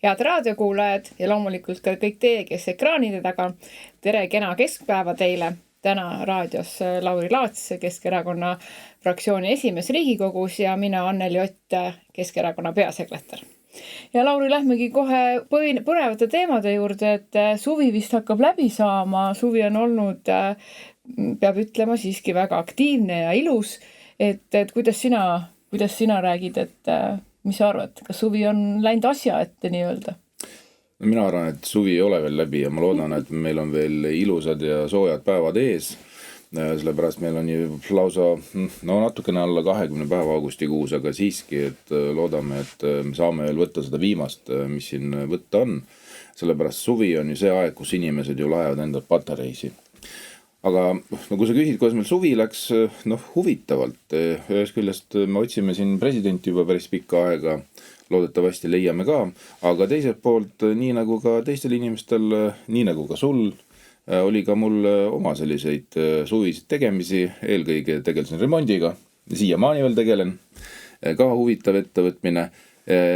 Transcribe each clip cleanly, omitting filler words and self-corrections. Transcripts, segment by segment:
Head raadiokuulajad ja loomulikult ka kõik teie, kes ekraanide taga. Tere kena keskpäeva teile. Täna raadios Lauri Laats, Keskerakonna fraktsiooni esimees Riigikogus ja mina Anneli Ott, Keskerakonna peasekretär. Ja Lauri, lähmegi kohe põnevate teemade juurde, et suvi vist hakkab läbi saama. Suvi on olnud, peab ütlema, siiski väga aktiivne ja ilus. Et kuidas sina räägid, et mis sa arvad, kas suvi on läinud asja ette nii öelda? Mina arvan, et suvi ei ole veel läbi ja ma loodan, et meil on veel ilusad ja soojad päevad ees. Sellepärast meil on ju lausa natukene alla 20 päeva augustikuus, aga siiski, et loodame, et me saame veel võtta seda viimast, mis siin võtta on. Sellepärast suvi on ju see aeg, kus inimesed ju laevad endal patareisi. Aga kui sa küsid, kuidas meil suvi läks, huvitavalt. Ühest küljest me otsime siin presidenti juba päris pikka aega, loodetavasti leiame ka, aga teiselt poolt, nii nagu ka teistel inimestel, nii nagu ka sul, oli ka mul oma selliseid suvisid tegemisi, eelkõige tegelesin remondiga, siiamaani veel tegelen, ka huvitav ettevõtmine.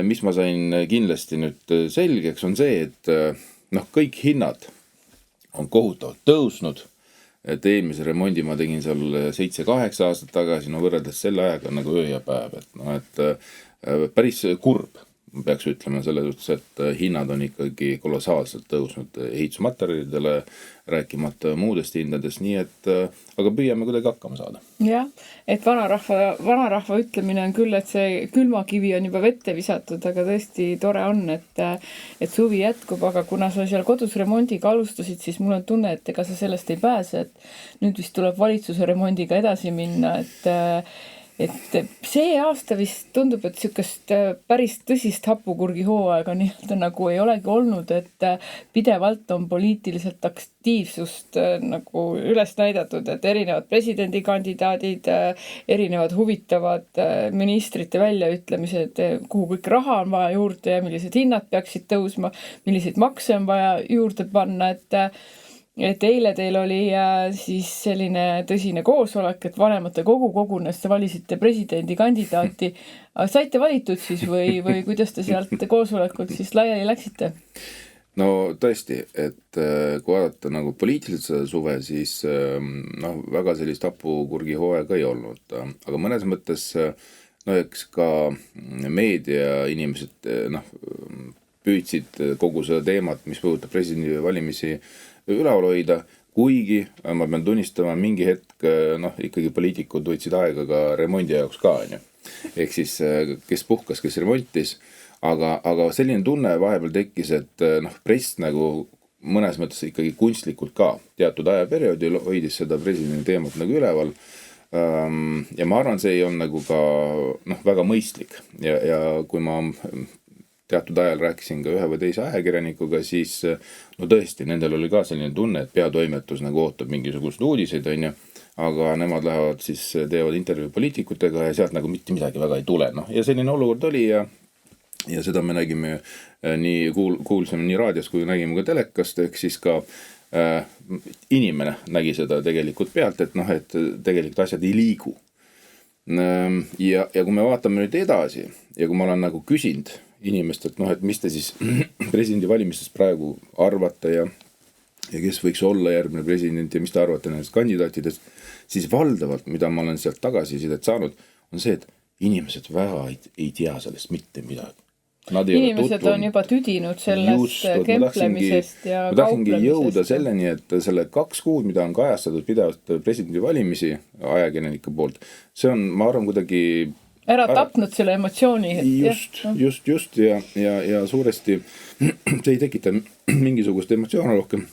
Mis ma sain kindlasti nüüd selgeks on see, et kõik hinnad on kohutavalt tõusnud, et eelmise remondi ma tegin seal 7-8 aastat tagasi, võrreldes selle ajaga nagu öö ja päev, et päris kurb, peaks ütlema selle suhtes, et hinnad on ikkagi kolossaalselt tõusnud ehitusmaterjalidele, rääkimata muudest hindadest, nii et aga püüame kuidagi hakkama saada. Jah, et vanarahva ütlemine on küll, et see külmakivi on juba vette visatud, aga tõesti tore on, et suvi jätkub, aga kuna sa seal kodus remondiga alustasid, siis mul on tunne, et ega sa sellest ei pääse, et nüüd vist tuleb valitsuse remondiga edasi minna, et see aasta vist tundub, et sükast päris tõsist hapukurgi hooaega nii-öelda nagu ei olegi olnud, et pidevalt on poliitiliselt aktiivsust nagu üles näidatud, et erinevad presidendikandidaadid, erinevad huvitavad ministrite väljaütlemised, kuhu kõik raha on vaja juurde ja millised hinnad peaksid tõusma, milliseid makse on vaja juurde panna, et eile teil oli siis selline tõsine koosolek, et vanemate kogu kogunes, te valisite presidendikandidaati. Aga saite valitud siis või kuidas te sealt koosolekult siis laiali läksite? No tõesti, et kui vaadata nagu poliitiliselt suve, siis väga sellist hapukurgi hooaega ei olnud. Aga mõnes mõttes, eks ka meedia inimesed püüdsid kogu seda teemat, mis puudutab presidendi valimisi üleval hoida, kuigi ma pean tunnistama mingi hetk, ikkagi poliitikud võtsid aega ka remondi jaoks ka, ehk siis kes puhkas, kes remontis, aga selline tunne vahepeal tekkis, et press nagu mõnes mõttes ikkagi kunstlikult ka teatud ajaperioodil hoidis seda presidendi teemat nagu üleval ja ma arvan, see ei on nagu ka väga mõistlik ja kui ma teatud ajal rääkisin ka ühe või teise ajakirjanikuga, siis tõesti, nendel oli ka selline tunne, et peatoimetus nagu ootab mingisugust uudiseid, aga nemad lähevad siis, teevad intervjuu poliitikutega ja sealt nagu mitte midagi väga ei tule. Ja selline olukord oli ja seda me nägime kuulsime nii raadios kui nägime ka telekast, ehk siis ka inimene nägi seda tegelikult pealt, et tegelikult asjad ei liigu. Ja kui me vaatame nüüd edasi ja kui ma olen nagu küsinud inimestelt, et mis te siis presidendi valimistest praegu arvate ja kes võiks olla järgmine president ja mis te arvate nendest kandidaatidest, siis valdavalt, mida ma olen sealt tagasisidet saanud, on see, et inimesed väga ei tea sellest mitte midagi. Inimesed on juba tüdinud sellest kemplemisest ja kauplemisest. Ma tahtsingi jõuda selleni, et selle 2 kuud, mida on kajastatud pidevalt presidendi valimisi ajakirjanike poolt, see on, ma arvan, kuidagi ära tapnud selle emotsiooni. Just ja suuresti see ei tekita mingisugust emotsioone rohkem,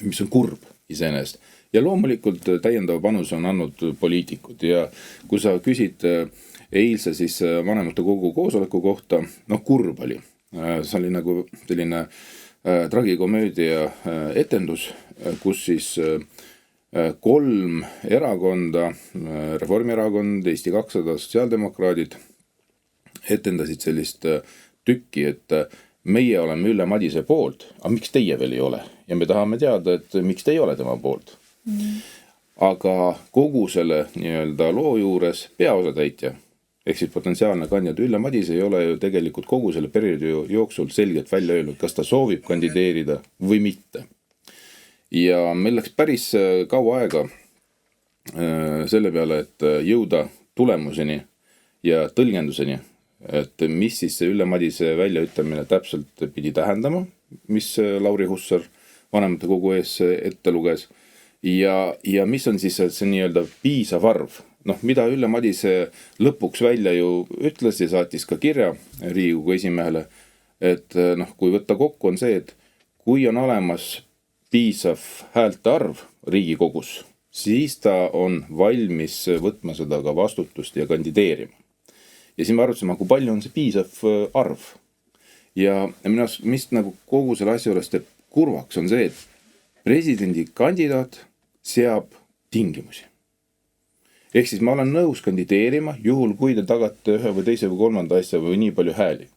mis on kurb iseenesest. Ja loomulikult täiendava panuse on andnud poliitikud ja kui sa küsid eilse siis vanemate kogu koosoleku kohta, kurb oli. See oli nagu selline tragikomöödia etendus, kus siis 3 erakonda, Reformierakond, Eesti 200, sotsiaaldemokraadid etendasid sellist tükki, et meie oleme Ülle Madise poolt, aga miks teie veel ei ole? Ja me tahame teada, et miks te ei ole tema poolt. Aga kogu selle nii-öelda loo juures peaosatäitja ehk siis potentsiaalne kandidaat Ülle Madise ei ole ju tegelikult kogu selle perioodi jooksul selgelt välja öelnud, kas ta soovib kandideerida või mitte. Ja meil läks päris kaua aega selle peale, et jõuda tulemuseni ja tõlgenduseni, et mis siis see Ülle Madise väljaütlemine täpselt pidi tähendama, mis Lauri Hussar vanematekogu ees ette luges ja mis on siis see nii-öelda piisav arv. Noh, mida Ülle Madise lõpuks välja ju ütles ja saatis ka kirja Riigikogu esimehele, et noh, kui võtta kokku on see, et kui on olemas piisav häälte arv Riigikogus, siis ta on valmis võtma seda ka vastutust ja kandideerima. Ja siin me arutasime, kui palju on see piisav arv. Ja mis nagu kogu selle asja juures teeb kurvaks on see, et presidendi kandidaat seab tingimusi. Ehk siis ma olen nõus kandideerima, juhul kui te tagate ühe või teise või kolmanda asja või nii palju hääli.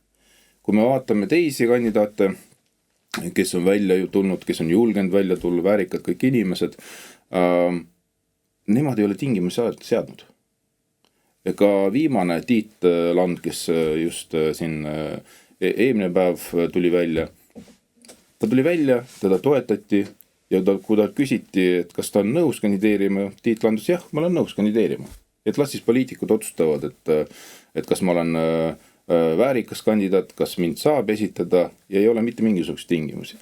Kui me vaatame teisi kandidaate, kes on välja tulnud, kes on julgenud välja tulla, väärikad kõik inimesed, nemad ei ole tingimusi seadnud. Ka viimane Tiit Land, kes just siin eelmine päev tuli välja, teda toetati ja kui ta küsiti, et kas ta on nõus kandideerima, Tiit Landus, jah, ma olen nõus kandideerima. Et las siis poliitikud otsustavad, et kas ma olen väärikas kandidaat, kas mind saab esitada ja ei ole mitte mingisugust tingimusi.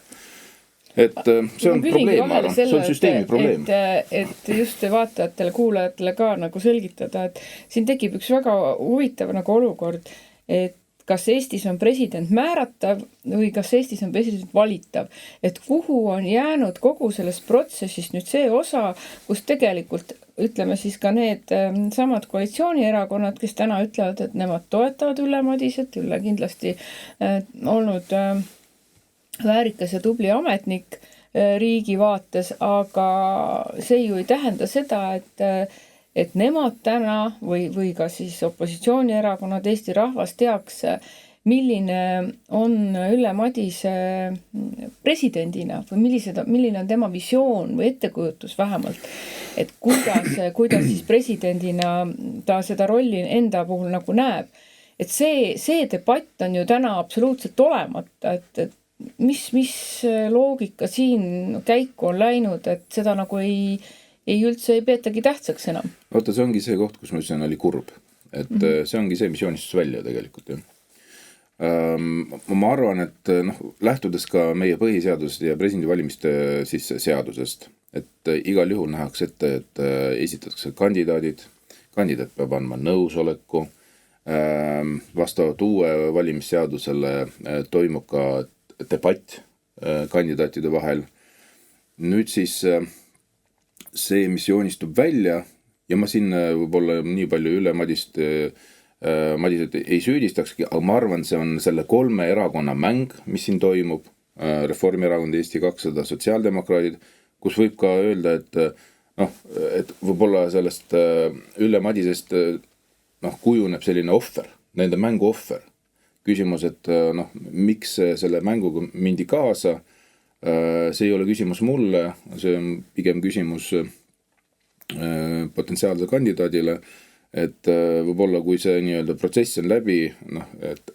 Et see on probleem, see on süsteemi probleem. Et just vaatajatele, kuulajatele ka nagu selgitada, et siin tekib üks väga huvitav nagu olukord, et kas Eestis on president määratav või kas Eestis on president valitav. Et kuhu on jäänud kogu sellest protsessist nüüd see osa, kus tegelikult ütleme siis ka need samad koalitsioonierakonnad, kes täna ütlevad, et nemad toetavad Ülle Madiset, Ülle kindlasti olnud väärikas ja tubli ametnik riigi vaates, aga see ju ei tähenda seda, et nemad täna või ka siis opositsioonierakonnad Eesti rahvas teaks, milline on Ülle Madise presidendina või milline on tema visioon või ettekujutus vähemalt, et kuidas siis presidendina ta seda rolli enda puhul nagu näeb. Et see debatt on ju täna absoluutselt olemata, et mis loogika siin käiku on läinud, et seda nagu ei üldse ei peetagi tähtsaks enam. Oota, see ongi see koht, kus ma ütlesin, oli kurb. Et see ongi see, mis joonistus välja tegelikult. Ma arvan, et lähtudes ka meie põhiseadusest ja presidendivalimiste siis seadusest, et igal juhul nähakse ette, et esitatakse kandidaat peab andma nõusoleku, vastavalt uue valimisseadusele toimub ka debatt kandidaatide vahel. Nüüd siis see, mis joonistub välja ja ma siin võib-olla nii palju Ülle Madiset ei süüdistakski, aga ma arvan, see on selle 3 erakonna mäng, mis siin toimub, Reformierakond, Eesti 200, sotsiaaldemokraadid, kus võib ka öelda, et võib-olla sellest Ülle Madisest kujuneb selline ohver, nende mängu ohver. Küsimus, et miks selle mänguga mindi kaasa, see ei ole küsimus mulle, see on pigem küsimus potentsiaalse kandidaadile, et võib-olla kui see nii-öelda protsess on läbi,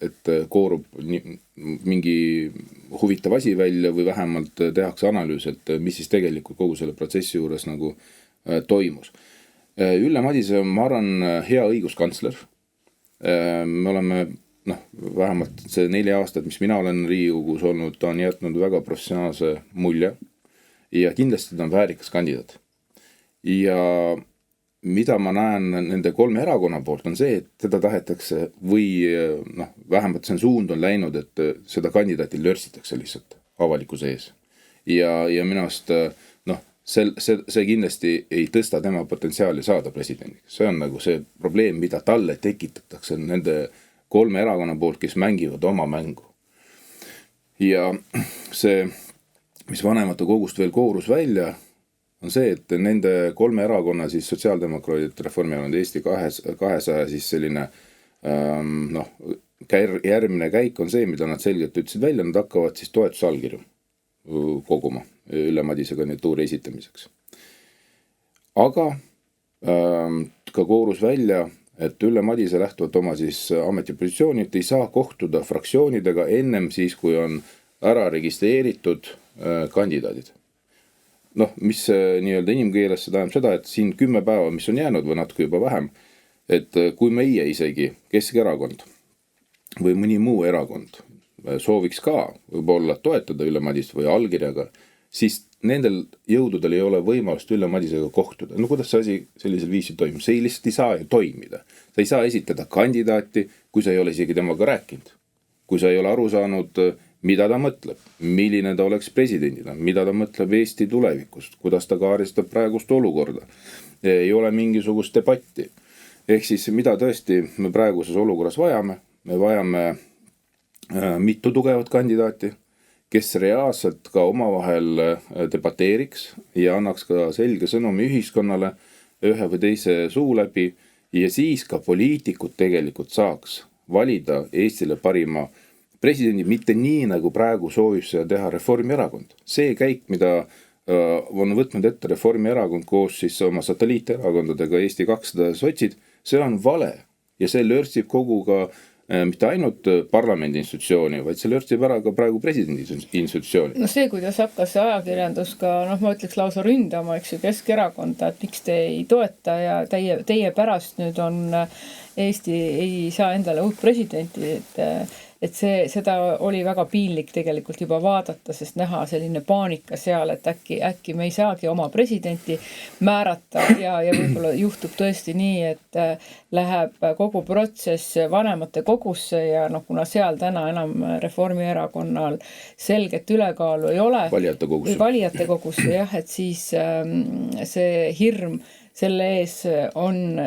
et koorub mingi huvitav asi välja või vähemalt tehakse analüüs, et mis siis tegelikult kogu selle protsessi juures nagu toimus. Ülle Madise, ma arvan, hea õiguskantsler. Me oleme vähemalt see 4 aastat, mis mina olen Riigikogus olnud, ta on jätnud väga professionaalse mulje ja kindlasti ta on väärikas kandidaat. Ja mida ma näen nende 3 erakonna poolt on see, et teda tahetakse või vähemalt see suund on läinud, et seda kandidaati lörsitakse lihtsalt avalikkuse ees. Ja minu arust see kindlasti ei tõsta tema potentsiaali saada presidendiks. See on nagu see probleem, mida talle tekitatakse nende 3 erakonna poolt, kes mängivad oma mängu. Ja see, mis vanemate kogust veel koorus välja, on see, et nende 3 erakonna, siis sotsiaaldemokraadid, Reformierakond, Eesti 200, siis selline järgmine käik on see, mida nad selgelt ütlesid välja, nad hakkavad siis toetusallkirju koguma Ülle Madise kandidatuuri esitamiseks. Aga ka koorus välja et Ülle Madise lähtuvalt oma siis ametipositsioonilt ei saa kohtuda fraktsioonidega ennem siis, kui on ära registreeritud kandidaadid. Noh, mis nii-öelda inimkeeles see tähendab seda, et siin 10 päeva, mis on jäänud või natuke juba vähem, et kui meie isegi Keskerakond või mõni muu erakond sooviks ka võib-olla toetada Ülle Madist või allkirjaga, siis nendel jõududel ei ole võimalust Ülle Madisega kohtuda. No kuidas see asi sellisel viisil toimub? See lihtsalt ei saa ju toimida. Sa ei saa esitada kandidaati, kui sa ei ole isegi temaga rääkinud. Kui sa ei ole aru saanud, mida ta mõtleb, milline ta oleks presidendina, mida ta mõtleb Eesti tulevikust, kuidas ta kaaristab praegust olukorda. Ei ole mingisugust debatti. Ehk siis mida tõesti me praeguses olukorras vajame? Me vajame mitu tugevat kandidaati, kes reaalselt ka omavahel debateeriks ja annaks ka selge sõnumi ühiskonnale ühe või teise suu läbi ja siis ka poliitikud tegelikult saaks valida Eestile parima presidendi, mitte nii, nagu praegu soovib seda teha Reformierakond. See käik, mida on võtnud ette Reformierakond koos siis oma satelliiterakondadega Eesti 200 sotsid, see on vale ja see lörtsib kogu ka mitte ainult parlamendi institutsiooni, vaid see lörtsib ära ka praegu presidendi institutsiooni. No see, kuidas hakkas ajakirjandus ka, ma ütleks lausa ründama, eks ju, Keskerakonda, et miks te ei toeta ja teie pärast nüüd on Eesti ei saa endale uut presidenti, et seda oli väga piinlik tegelikult juba vaadata, sest näha selline paanika seal, et äkki me ei saagi oma presidenti määrata ja võib-olla juhtub tõesti nii, et läheb kogu protsess vanemate kogusse ja kuna seal täna enam Reformierakonnal selget ülekaalu ei ole. Valijate kogusse, jah, et siis see hirm selle ees on,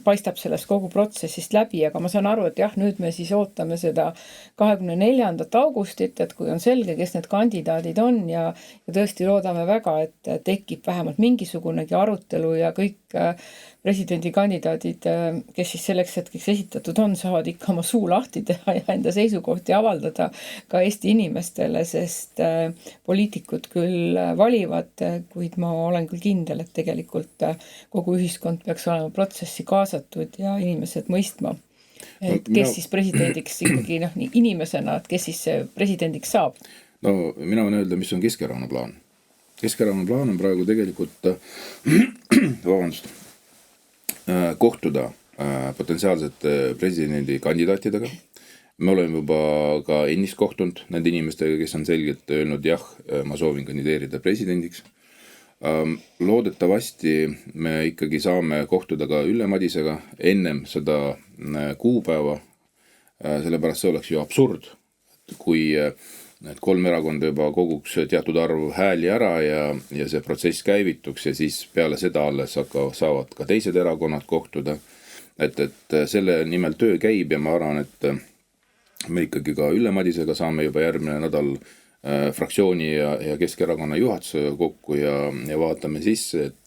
paistab sellest kogu protsessist läbi, aga ma saan aru, et jah, nüüd me siis ootame seda 24. augustit, et kui on selge, kes need kandidaadid on ja tõesti loodame väga, et tekib vähemalt mingisugunegi arutelu ja kõik presidendikandidaadid, kes siis selleks hetkeks esitatud on, saavad ikka oma suu lahti teha ja enda seisukohti avaldada ka Eesti inimestele, sest poliitikud küll valivad, kuid ma olen küll kindel, et tegelikult kogu ühiskond peaks olema protsessi kaasatud ja inimesed mõistma, et kes siis presidendiks ikkagi nii inimesena, et kes siis presidendiks saab. No mina võin öelda, mis on Keskerakonna plaan. Keskerakonna plaan on praegu tegelikult kohtuda potentsiaalsete presidendikandidaatidega. Me oleme juba ka ennist kohtunud nende inimestega, kes on selgelt öelnud, jah, ma soovin kandideerida presidendiks. Loodetavasti me ikkagi saame kohtuda ka Ülle Madisega ennem seda kuupäeva, sellepärast see oleks ju absurd, kui need 3 erakonda juba koguks teatud arv hääli ära ja see protsess käivituks ja siis peale seda alles saavad ka teised erakonnad kohtuda. Et selle nimel töö käib ja ma arvan, et me ikkagi ka Ülle Madisega saame juba järgmine nädal fraktsiooni ja Keskerakonna juhatuse kokku ja vaatame sisse, et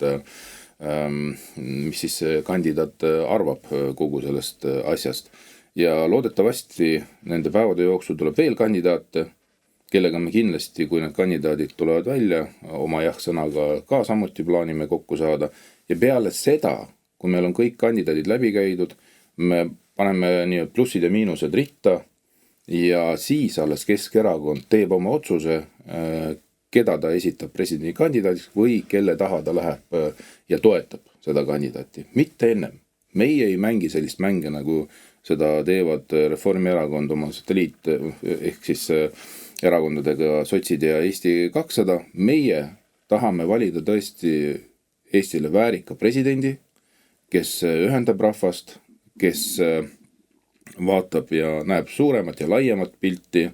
mis siis kandidaat arvab kogu sellest asjast. Ja loodetavasti nende päevade jooksul tuleb veel kandidaate, kellega me kindlasti, kui need kandidaadid tulevad välja, oma jah-sõnaga ka samuti plaanime kokku saada. Ja peale seda, kui meil on kõik kandidaadid läbi käidud, me paneme nii plussid ja miinused ritta ja siis alles Keskerakond teeb oma otsuse, keda ta esitab presidendi kandidaadiks või kelle taha ta läheb ja toetab seda kandidaati. Mitte ennem. Meie ei mängi sellist mänge, nagu seda teevad Reformierakond oma satelliit, ehk siis erakondadega sotsid ja Eesti 200. Meie tahame valida tõesti Eestile väärika presidendi, kes ühendab rahvast, kes vaatab ja näeb suuremat ja laiemat pilti.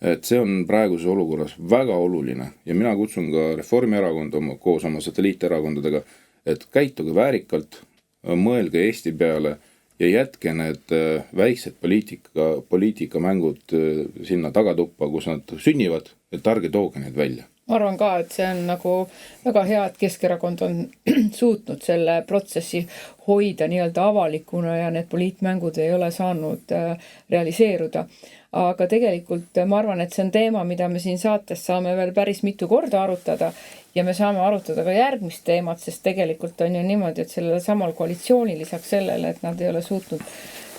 Et see on praeguses olukorras väga oluline ja mina kutsun ka Reformierakond koos oma satelliiterakondadega, et käituge väärikalt, mõelge Eesti peale ja jätke need väiksed poliitikamängud sinna tagatuppa, kus nad sünnivad, et ärge tooge need välja. Ma arvan ka, et see on nagu väga hea, et Keskerakond on suutnud selle protsessi hoida nii-öelda avalikuna ja need poliitmängud ei ole saanud realiseeruda. Aga tegelikult ma arvan, et see on teema, mida me siin saates saame veel päris mitu korda arutada ja me saame arutada ka järgmist teemat, sest tegelikult on ju niimoodi, et sellele samal koalitsiooni lisaks sellele, et nad ei ole suutnud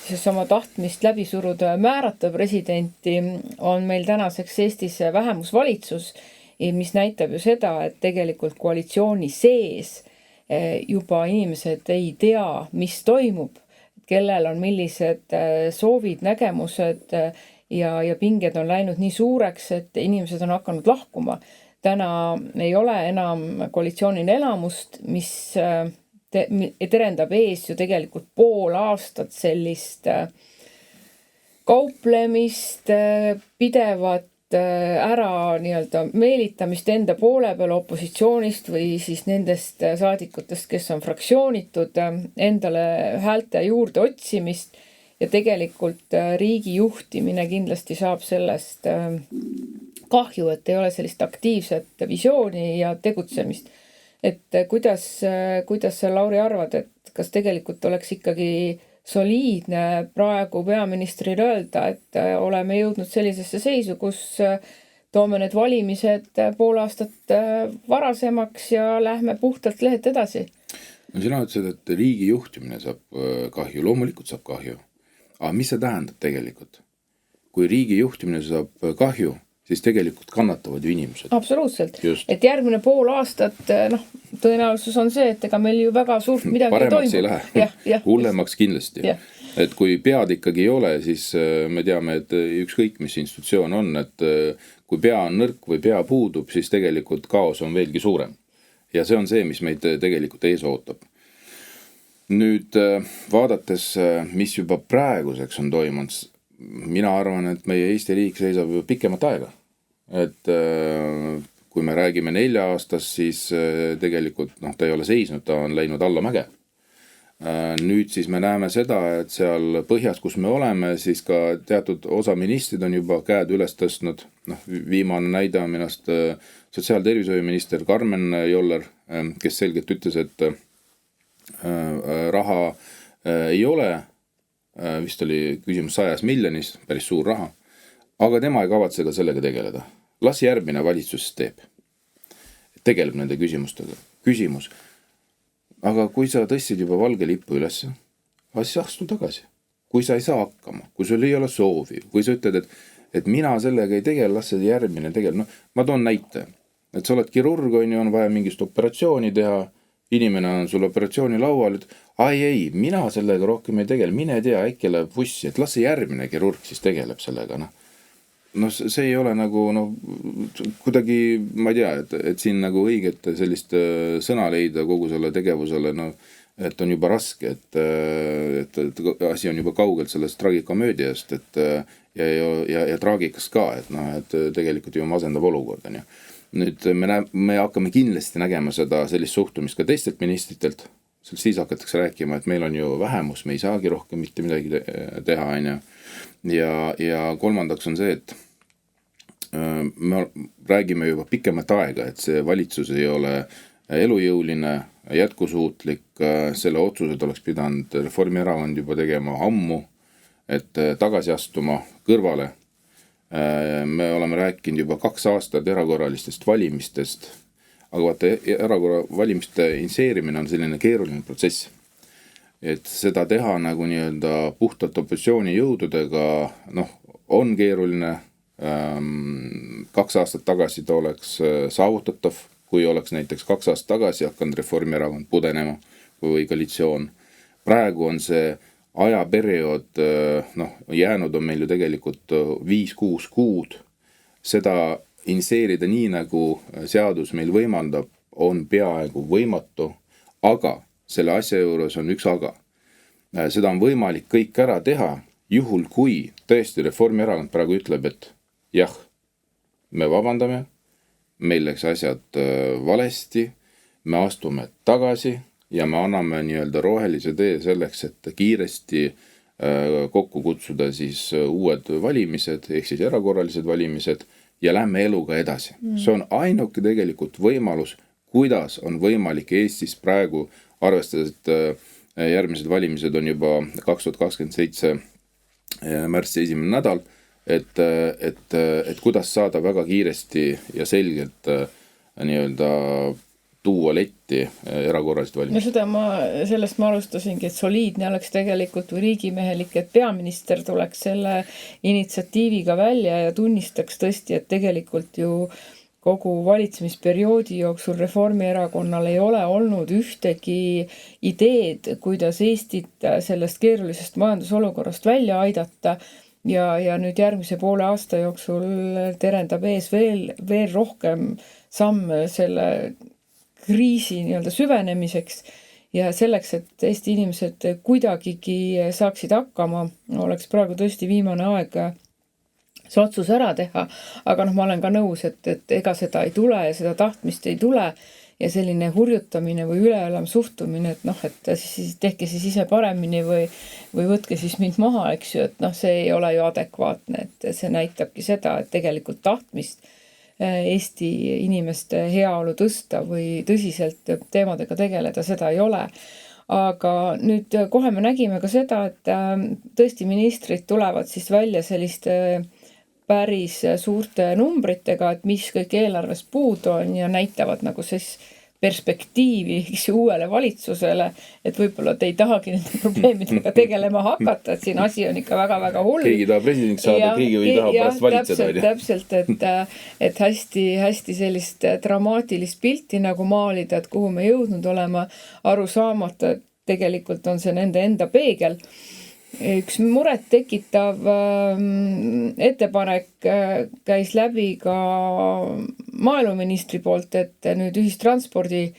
siis oma tahtmist läbi suruda ja määrata presidenti, on meil tänaseks Eestis vähemusvalitsus, mis näitab ju seda, et tegelikult koalitsiooni sees juba inimesed ei tea, mis toimub, kellel on millised soovid, nägemused ja pinged on läinud nii suureks, et inimesed on hakanud lahkuma. Täna ei ole enam koalitsioonil enamust, mis terendab ees ju tegelikult pool aastat sellist kauplemist, pidevat ära nii-öelda meelitamist enda poole peal opositsioonist või siis nendest saadikutest, kes on fraktsioonitud, endale häälte juurde otsimist ja tegelikult riigi juhtimine kindlasti saab sellest kahju, et ei ole sellist aktiivset visiooni ja tegutsemist. Et kuidas sa, Lauri, arvad, et kas tegelikult oleks ikkagi soliidne praegu peaministril öelda, et oleme jõudnud sellisesse seisu, kus toome need valimised pool aastat varasemaks ja lähme puhtalt lehelt edasi? No sina ütlesid, et riigi juhtimine saab kahju, loomulikult saab kahju. Aga mis see tähendab tegelikult? Kui riigi juhtimine saab kahju, siis tegelikult kannatavad ju inimesed. Absoluutselt. Just. Et järgmine pool aastat, tõenäosus on see, et ega meil ju väga suurt midagi paremaks ei lähe. Hullemaks kindlasti. Ja. Et kui pead ikkagi ei ole, siis me teame, et ükskõik mis institutsioon on, et kui pea on nõrk või pea puudub, siis tegelikult kaos on veelgi suurem. Ja see on see, mis meid tegelikult ees ootab. Nüüd vaadates, mis juba praeguseks on toimunud, mina arvan, et meie Eesti riik seisab pikemat aega. Et kui me räägime 4 aastast, siis tegelikult ta ei ole seisnud, ta on läinud alla mäge. Nüüd siis me näeme seda, et seal põhjas, kus me oleme, siis ka teatud osa ministrid on juba käed üles tõstnud. Viimane näide on minast sotsiaaltervishoiuminister Karmen Joller, kes selgelt ütles, et raha ei ole, vist oli küsimus 100 miljonis, päris suur raha, aga tema ei kavatse ka sellega tegeleda. Las järgmine valitsus teeb. Tegeleb nende küsimustega. Küsimus. Aga kui sa tõstsid juba valge lippu üles, siis astu tagasi. Kui sa ei saa hakkama, kui sul ei ole soovi, kui sa ütled, et mina sellega ei tegele, las see järgmine tegele. Ma toon näite, et sa oled kirurg, on vaja mingist operatsiooni teha, inimene on sul operatsiooni laual, et ei, mina sellega rohkem ei tegele, mine tea, äkki läheb vussi, et las see järgmine kirurg siis tegeleb sellega. See ei ole nagu, kuidagi, ma ei tea, et siin nagu õiget sellist sõna leida kogu selle tegevusele, et on juba raske, et asi on juba kaugelt sellest traagikomöödiast, ja traagikast ka, et tegelikult ju masendab olukord. Nüüd me hakkame kindlasti nägema sellist suhtumist ka teistelt ministritelt, siis hakatakse rääkima, et meil on ju vähemus, me ei saagi rohkem mitte midagi teha, ja kolmandaks on see, et me räägime juba pikemat aega, et see valitsus ei ole elujõuline, jätkusuutlik, selle otsused oleks pidanud Reformierakond juba tegema ammu, et tagasi astuma kõrvale. Me oleme rääkinud juba 2 aastat erakorralistest valimistest, aga vaata, valimiste inseerimine on selline keeruline protsess. Et seda teha nagu nii-öelda puhtalt opositsiooni jõududega, on keeruline. 2 aastat tagasi ta oleks saavutatav, kui oleks näiteks 2 aastat tagasi hakanud Reformierakond pudenema või koalitsioon. Praegu on see ajaperiood, jäänud on meil ju tegelikult 5-6 kuud. Seda inseerida nii, nagu seadus meil võimaldab, on peaaegu võimatu, aga selle asja juures on üks aga. Seda on võimalik kõik ära teha, juhul kui tõesti Reformierakond praegu ütleb, et jah, me vabandame, meil läks asjad valesti, me astume tagasi ja me anname nii-öelda rohelise tee selleks, et kiiresti kokku kutsuda siis uued valimised, ehk siis erakorralised valimised ja lähme eluga edasi. See on ainuke tegelikult võimalus, kuidas on võimalik Eestis praegu, arvestades, et järgmised valimised on juba 2027 märtsi 1. nädal, et kuidas saada väga kiiresti ja selgelt nii-öelda tuua letti erakorraliselt no valmis. sellest ma alustasingi, et soliidne oleks tegelikult või riigimehelik, et peaminister tuleks selle initsiatiiviga välja ja tunnistaks tõesti, et tegelikult ju kogu valitsemisperioodi jooksul Reformierakonnal ei ole olnud ühtegi ideed, kuidas Eestit sellest keerulisest majandusolukorrast välja aidata ja nüüd järgmise poole aasta jooksul terendab ees veel rohkem samme selle kriisi nii-öelda süvenemiseks ja selleks, et Eesti inimesed kuidagigi saaksid hakkama, oleks praegu tõesti viimane aeg see otsus ära teha, aga ma olen ka nõus, et ega seda ei tule ja seda tahtmist ei tule ja selline hurjutamine või üleelav suhtumine, et siis tehke siis ise paremini või võtke siis mind maha, eks ju, et see ei ole ju adekvaatne, et see näitabki seda, et tegelikult tahtmist Eesti inimeste heaolu tõsta või tõsiselt teemadega tegeleda, seda ei ole. Aga nüüd kohe me nägime ka seda, et tõesti ministrid tulevad siis välja selliste päris suurte numbritega, et mis kõik eelarves puudu on ja näitavad nagu siis perspektiivi uuele valitsusele, et võib-olla te ei tahagi nende probleemidega tegelema hakata, et siin asi on ikka väga-väga hull. Keegi tahab presidendiks saada, keegi või tahab pärast valitseda. Täpselt, et hästi sellist dramaatilist pilti nagu maalida, et kuhu me jõudnud olema, aru saamata, et tegelikult on see nende enda peegel. Üks muret tekitav ettepanek käis läbi ka maaeluministri poolt, et nüüd ühistranspordi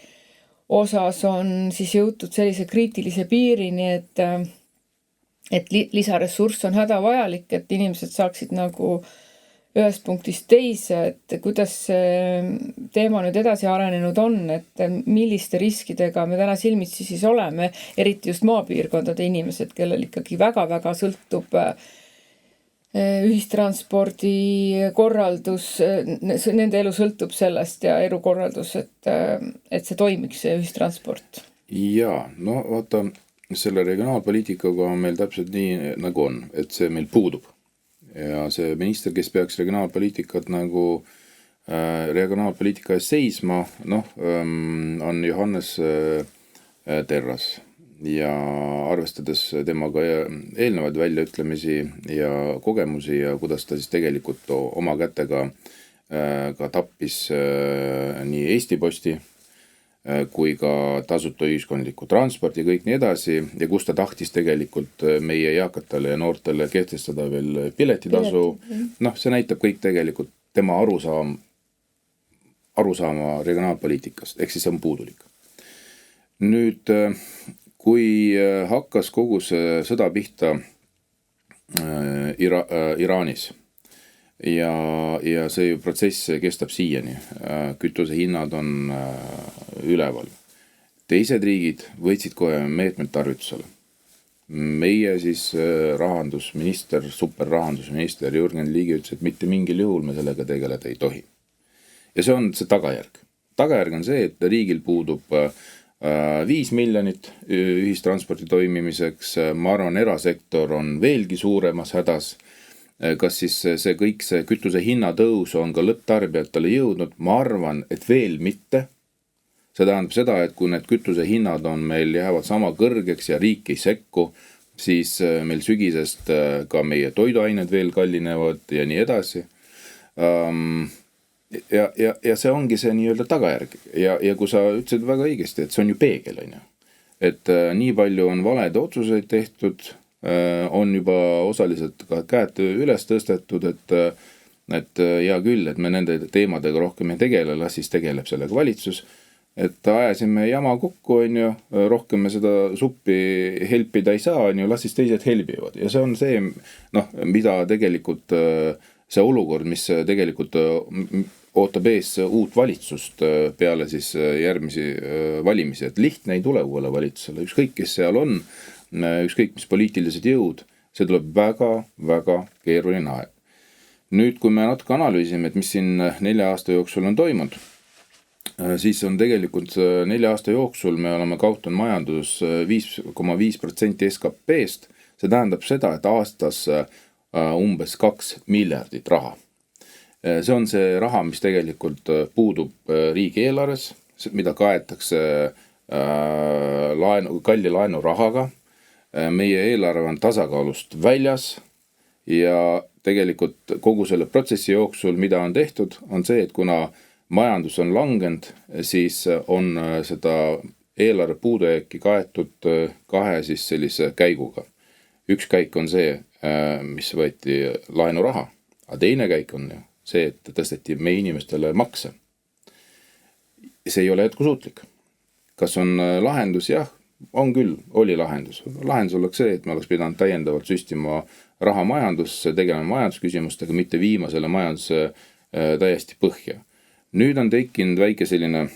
osas on siis jõutud sellise kriitilise piirini, et lisaressurss on hädavajalik, et inimesed saaksid nagu ühest punktist teise, et kuidas see teema nüüd edasi arenenud on, et milliste riskidega me täna silmitsi siis oleme, eriti just maapiirkondade inimesed, kellel ikkagi väga-väga sõltub ühistranspordi korraldus, nende elu sõltub sellest ja elukorraldus, et see toimiks, see ühistransport. Jaa, vaata, selle regionaalpoliitikaga on meil täpselt nii nagu on, et see meil puudub. Ja see minister, kes peaks regionaalpoliitikat nagu regionaalpoliitika ees seisma, on Johannes Terras ja arvestades temaga eelnevaid väljaütlemisi ja kogemusi ja kuidas ta siis tegelikult oma kätega ka tappis nii Eesti Posti kui ka tasuta ühiskondliku transporti ja kõik nii edasi ja kus ta tahtis tegelikult meie eakatele ja noortele kehtestada veel piletitasu. See näitab kõik tegelikult tema arusaama regionaalpoliitikast, ehk siis see on puudulik. Nüüd, kui hakkas kogu see sõda pihta Iraanis ja see protsess kestab siiani, kütuse hinnad on üleval. Teised riigid võtsid kohe meetmed tarvitusele. Meie siis rahandusminister, superrahandusminister Jürgen Ligi ütles, et mitte mingil juhul me sellega tegeleda ei tohi. Ja see on see tagajärg. Tagajärg on see, et riigil puudub 5 miljonit ühistranspordi toimimiseks. Ma arvan, erasektor on veelgi suuremas hädas. Kas siis see kõik see kütuse hinnatõus on ka lõpptarbijatele jõudnud? Ma arvan, et veel mitte. See tähendab seda, et kui need kütuse hinnad on meil jäävad sama kõrgeks ja riik ei sekku, siis meil sügisest ka meie toiduained veel kallinevad ja nii edasi. Ja see ongi see nii-öelda tagajärg. Ja kui sa ütlesid väga õigesti, et see on ju peegel, on ju. Et nii palju on valede otsuseid tehtud, on juba osaliselt ka käed üles tõstetud, et hea küll, et me nende teemadega rohkem ei tegele, las siis tegeleb sellega valitsus, et ajasime jama kokku, on ju, rohkem me seda suppi helpida ei saa, on ju, las siis teised helbivad ja see on see, mida tegelikult see olukord, mis tegelikult ootab ees uut valitsust peale siis järgmisi valimisi, et lihtne ei tule uuele valitsusele, ükskõik kes seal on, ükskõik mis poliitilised jõud, see tuleb väga-väga keeruline aeg. Nüüd, kui me natuke analüüsime, et mis siin 4 aasta jooksul on toimunud, siis on tegelikult 4 aasta jooksul me oleme kaotanud majandus 5,5% SKP-st. See tähendab seda, et aastas umbes 2 miljardit raha. See on see raha, mis tegelikult puudub riigieelarves, mida kaetakse kalli laenurahaga. Meie eelarve on tasakaalust väljas ja tegelikult kogu selle protsessi jooksul, mida on tehtud, on see, et kuna majandus on langenud, siis on seda eelarve puudujääki kaetud kahe siis sellise käiguga. Üks käik on see, mis võeti laenuraha, aga teine käik on see, et tõsteti meie inimestele makse. See ei ole jätkusuutlik. Kas on lahendus? Jah, on küll, oli lahendus. Lahendus oleks see, et me oleks pidanud täiendavalt süstima raha majandusse, tegelema majandusküsimustega, mitte viima selle majanduse täiesti põhja. Nüüd on tekkinud väike selline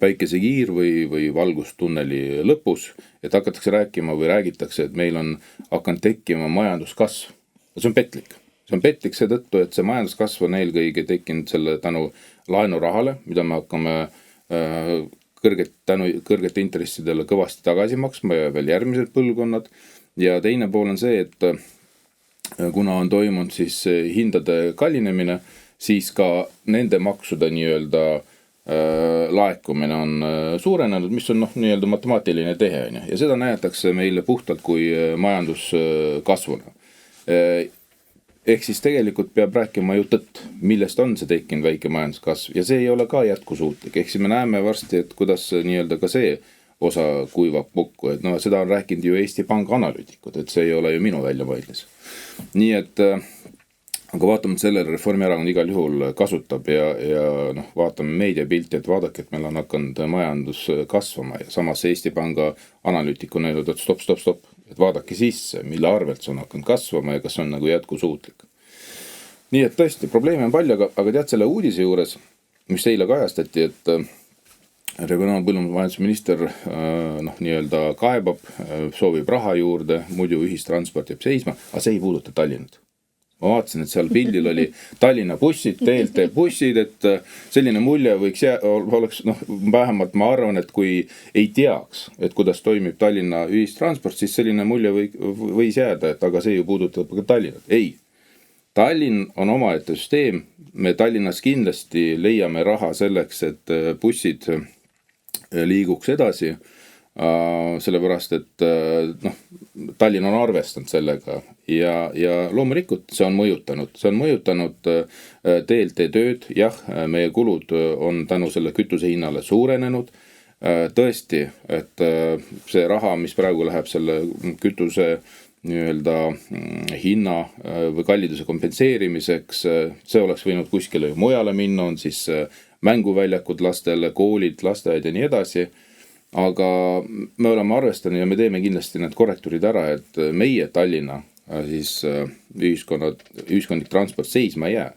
päikesekiir või valgustunneli lõpus, et hakatakse rääkima või räägitakse, et meil on hakanud tekkima majanduskasv. See on petlik. See on petlik seetõttu, et see majanduskasv on eelkõige tekkinud selle tänu laenurahale, mida me hakkame kõrgete intressidele kõvasti tagasi maksma ja veel järgmised põlvkonnad. Ja teine pool on see, et kuna on toimunud siis hindade kallinemine, siis ka nende maksude nii-öelda laekumine on suurenenud, mis on nii-öelda matemaatiline tehe. Ja seda näetakse meile puhtalt kui majanduskasvuna. Ehk siis tegelikult peab rääkima ju tõtt, millest on see tekkinud väike majanduskasv ja see ei ole ka jätkusuutlik. Ehk siis me näeme varsti, et kuidas nii-öelda ka see osa kuivab kokku. Et seda on rääkinud ju Eesti Panga analüütikud, et see ei ole ju minu väljamõeldis. Nii et aga vaatame sellele Reformierakond igal juhul kasutab ja vaatame meediapilti, et vaadake, et meil on hakanud majandus kasvama ja samas Eesti Panga analüütik on öelnud, et stop, et vaadake sisse, mille arvelt see on hakanud kasvama ja kas on nagu jätkusuutlik. Nii et tõesti, probleeme on palju, aga tead selle uudise juures, mis eile kajastati, et regionaal- põllumajandusminister nii-öelda kaebab, soovib raha juurde, muidu ühistransport jääb seisma, aga see ei puuduta Tallinnat. Ma vaatasin, et seal pildil oli Tallinna bussid, TLT bussid, et selline mulje oleks, vähemalt ma arvan, et kui ei teaks, et kuidas toimib Tallinna ühistransport, siis selline mulje võis jääda, et aga see ju puudutab ka Tallinnat. Ei, Tallinn on omaette süsteem, me Tallinnas kindlasti leiame raha selleks, et bussid liiguks edasi, sellepärast, et Tallinn on arvestanud sellega ja loomulikult see on mõjutanud TLT tööd, jah, meie kulud on tänu selle kütuse hinnale suurenenud, tõesti, et see raha, mis praegu läheb selle kütuse nii-öelda hinna või kalliduse kompenseerimiseks, see oleks võinud kuskile mujale minna, on siis mänguväljakud lastele, koolid, lasteaed ja nii edasi. Aga me oleme arvestanud ja me teeme kindlasti need korrektuurid ära, et meie Tallinna siis ühiskondlik transport seisma ei jää.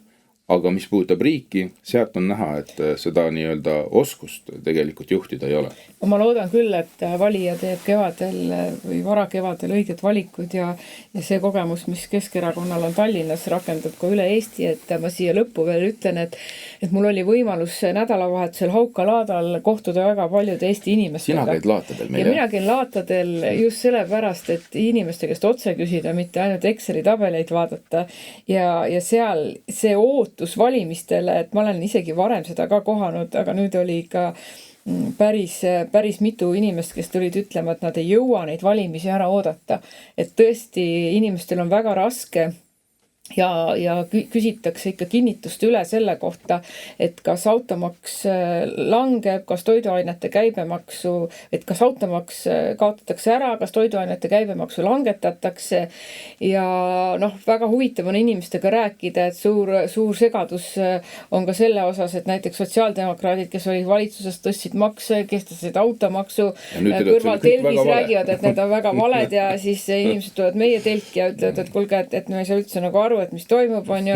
Aga mis puudutab riiki, sealt on näha, et seda nii-öelda oskust tegelikult juhtida ei ole. Ma loodan küll, et valija teeb kevadel või varakevadel õiged valikud ja see kogemus, mis Keskerakonnal on Tallinnas, rakendub ka üle Eesti, et ma siia lõppu veel ütlen, et mul oli võimalus nädalavahetusel Hauka-Laadal kohtuda väga paljude Eesti inimestega. Sina käid laatadel meil, ja mina käin laatadel just sellepärast, et inimeste käest otse küsida, mitte ainult Exceli tabeleid vaadata ja seal see valimistele, et ma olen isegi varem seda ka kohanud, aga nüüd oli ikka päris mitu inimest, kes tulid ütlema, et nad ei jõua neid valimisi ära oodata. Et tõesti inimestel on väga raske ja küsitakse ikka kinnitust üle selle kohta, et kas automaks langeb, kas toiduainete käibemaksu, et kas automaks kaotatakse ära, kas toiduainete käibemaksu langetatakse ja väga huvitav on inimestega rääkida, et suur segadus on ka selle osas, et näiteks sotsiaaldemokraadid, kes olid valitsuses, tõstsid makse, kehtestasid automaksu, kõrval telvis räägivad, et need on väga valed ja siis inimesed tulevad meie telki ja ütlevad, et kuulge, et me ei saa üldse nagu aru, et mis toimub, on ju,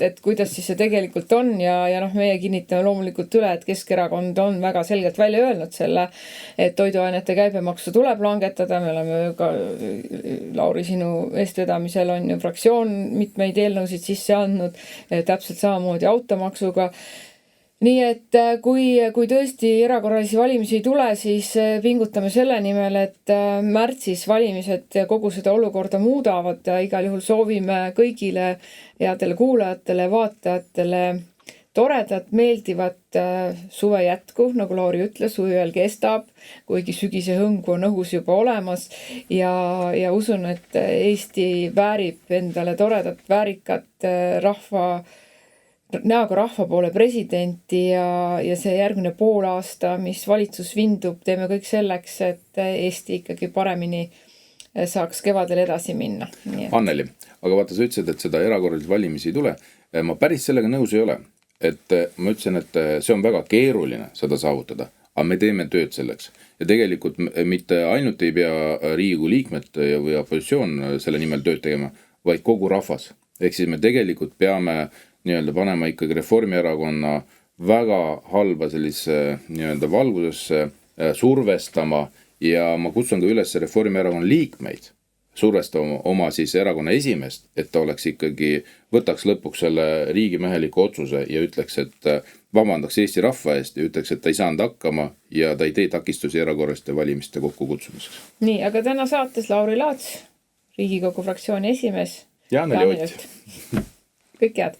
et kuidas siis see tegelikult on ja meie kinnitame loomulikult üle, et Keskerakond on väga selgelt välja öelnud selle, et toiduainete käibemaksu tuleb langetada, me oleme ka Lauri sinu eestvedamisel on ju fraktsioon mitmeid eelnõusid sisse andnud, täpselt samamoodi automaksuga. nii et kui tõesti erakorralisi valimisi ei tule, siis pingutame selle nimel, et märtsis valimised kogu seda olukorda muudavad. Igal juhul soovime kõigile headele kuulajatele, vaatajatele toredat, meeldivat suve jätku, nagu Lauri ütles, suvi veel kestab, kuigi sügise hõngu on õhus juba olemas ja usun, et Eesti väärib endale toredat, väärikat näoga rahva poole presidenti ja see järgmine pool aasta, mis valitsus vindub, teeme kõik selleks, et Eesti ikkagi paremini saaks kevadel edasi minna. Anneli, aga vaata, sa ütlesid, et seda erakorralisi valimisi ei tule. Ma päris sellega nõus ei ole. Et ma ütlesin, et see on väga keeruline seda saavutada, aga me teeme tööd selleks. Ja tegelikult mitte ainult ei pea Riigikogu liikmed või opositsioon selle nimel tööd tegema, vaid kogu rahvas. Ehk siis me tegelikult peame panema ikkagi Reformierakonna väga halba sellise valgusesse survestama ja ma kutsun ka üles Reformierakonna liikmeid survestama oma siis erakonna esimeest, et ta oleks ikkagi, võtaks lõpuks selle riigimeheliku otsuse ja ütleks, et vabandaks Eesti rahva eest ja ütleks, et ta ei saanud hakkama ja ta ei tee takistusi erakorraliste valimiste kokukutsumiseks. Nii, aga täna saates Lauri Laats, Riigikogu fraktsiooni esimees. Ja Anneli Ott. Kõik head.